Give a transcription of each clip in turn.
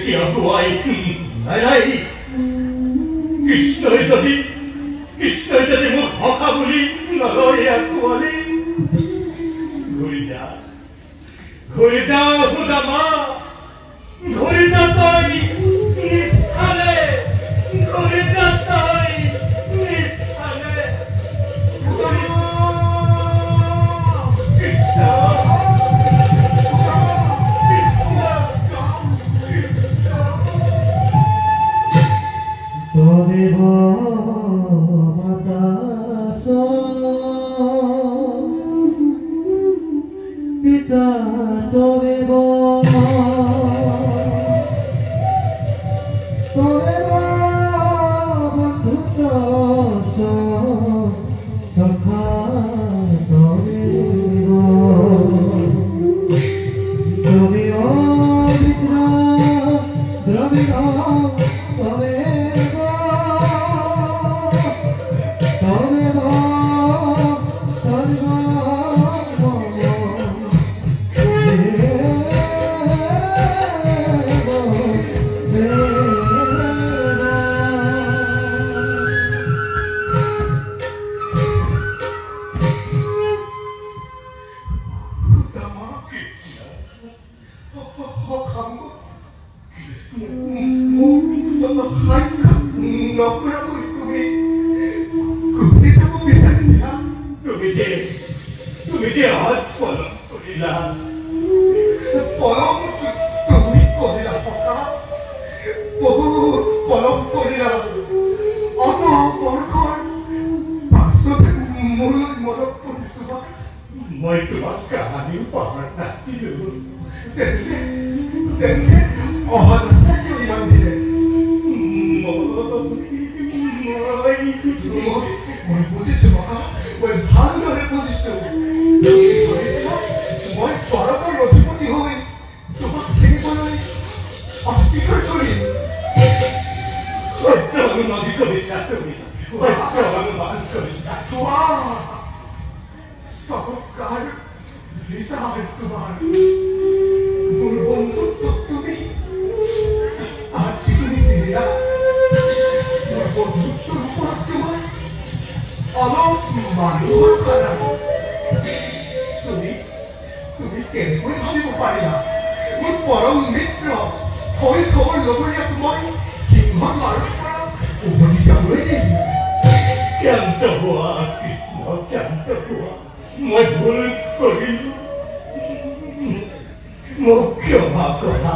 কিয় কোৱাই নাই নাই কৃষ্ণই যদি মোক সখা বুলি নলয় কোৱালি ঘূৰি যা সুদামা ঘূৰি যা তই নিষ্ঠালে ঘূৰি যা তই নিষ্ঠালে কৃষ্ণ তদেব মাতাস পিতা তদেব বন্ধুত সখা তদেব দ্রবিণ মিত্র দ্রবিণ তদেব তদেব সর্ব তুমি যে হাত পলম করিলা পলম তুমি করিলা সখা বহু পলম করিলা অত বৰ্ষৰ পাছতে মোৰ মনত পৰি তোমাক মই তোমাক কাহানিও পাহৰা নাছিলো তেন্তে অহা নাচাকে ইমান দিলে মই বুজিছো সখা মই ভালদৰে বুজিছো মই ভাৰতৰ অধিপতি হৈ তোমাক চিনিবলৈ অস্বীকাৰ কৰিম সত্য অনুমতি কৰিছা তুমি সত্য অনুমান কৰিছা চমৎকাৰ হিচাপ তোমাৰ মোৰ বন্ধুত্ব তুমি আজি তুমি চিনিলা মোৰ বন্ধুত্বৰ ওপৰত তোমাৰ অলপ মানুহৰ খানা তুমি কেনেকৈ ভাবিব পাৰিলা মোৰ পৰম মিত্ৰ শৈশৱৰ লগৰীয়াক মই সিংহ মাৰৰ পৰা উভতি যাবলৈ দিম ক্ষান্ত হোৱা কৃষ্ণ ক্ষান্ত হোৱা মই ভুল কৰিলো মোক ক্ষমা কৰা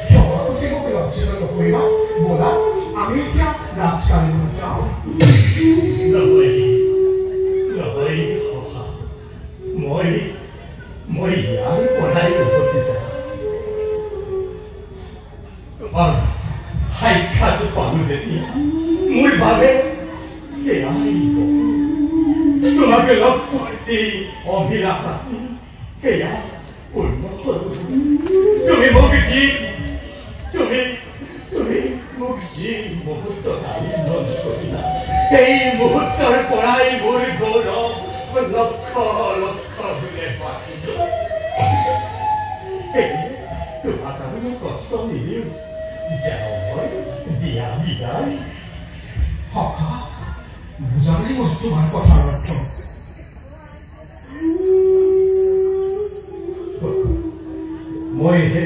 ক্ষমা খুচি মোক লজ্জিত নকৰিবা ব'লা আমি এতিয়া ৰাজকালীলৈ যাওঁ নহয় সখা মই ইয়াৰ পৰাই উভতি যাম তোমাৰ সাক্ষাৎ পালো যেতিয়া মোৰ বাবে সেয়াই তোমাকে লগ পোৱাৰ অভিলাষ আছিল সেয়া পূৰ্ণ হ'ল তুমি মোক যি মুহূৰ্তত আলিঙ্গন কৰিলা সেই মুহূৰ্তৰ পৰাই মোৰ গৌৰৱ লক্ষ লক্ষ গুণে বাঢ়িল তোমাক আৰু কষ্ট নিদিওঁ যাওঁ মই দিয়া বিদায় সখা বুজাবলৈ মই তোমাৰ কথাৰ অৰ্থ মই হে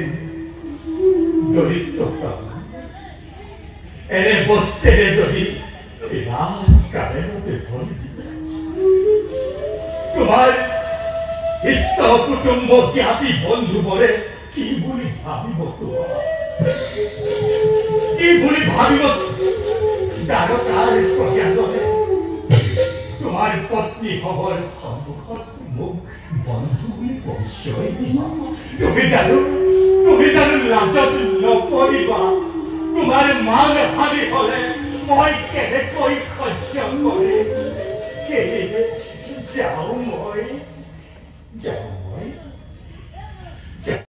দৰিদ্ৰ এনে বস্তেৰে যদি ৰাজকাৰণতে ভৰি দিলে তোমাৰ ইষ্ট কুটুম্ব জ্ঞাতি বন্ধুবোৰে কি বুলি ভাবিব কি বুলি ভাবিব দ্বাৰকাৰ প্ৰজ্ঞাজনে তোমাৰ পত্নী হবৰ সন্মুখত মোক বন্ধু বুলি পৰিচয় দিবা তুমি জানো লাজত নপৰিবা তোমাৰ মান হানি হলে মই কেনেকৈ সহ্য কৰিম যাওঁ মই যাওঁ